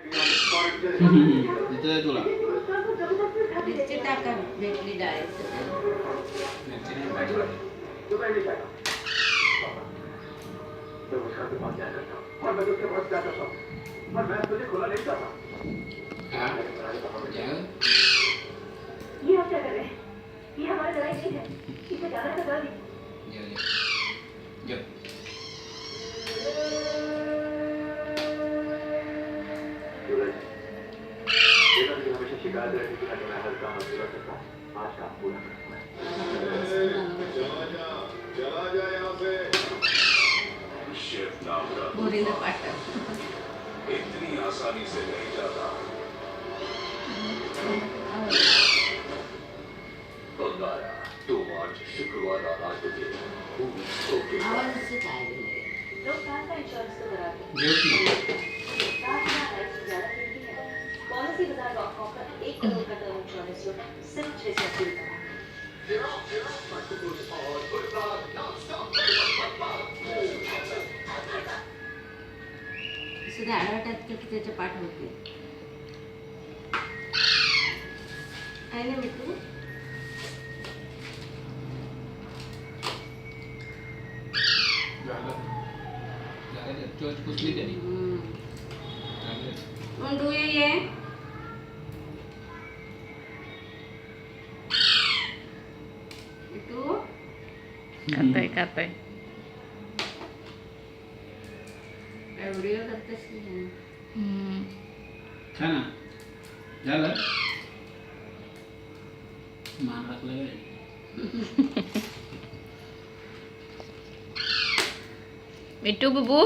इथे तुला मिरची टाका भेटली डाळ मिरची नाही पाहिजे. हाँ? जाएगा? ये आप क्या कर रहे हैं? ये हमारा दवाई नहीं है। इसे जाना तो दवा दीजिए। जाओ जाओ हमेशा शिकायत रहती थी कि मैं हर काम पूरा करता हूँ। आज काम पूरा करता हूँ। चला जा यहाँ से। शेफ नाम का मोरीला पाठव इतनी आसानी से नहीं जाता। बंगारा तुम आज शुक्रवार आज तुझे आवाजाचं काय दिलंय लोग कार का इंश्योरेंस तो कराते हैं। जेवती कार का लाइफ से ज्यादा कीमती है। पॉलिसी बाजार.com पर 1 करोड़ का टर्म इंश्योरेंस लो सिर्फ 680 रुपए में। सुद्धा ॲडव्हर्टाईज की त्याचे पाठ होते आहे ना मिठू झालं चोच पुसली त्याने मुंडू ये मिठू खाताय व्हिडिओ करतेस की नाही? छान आहे. झालं मान राखलं मिठू बुबू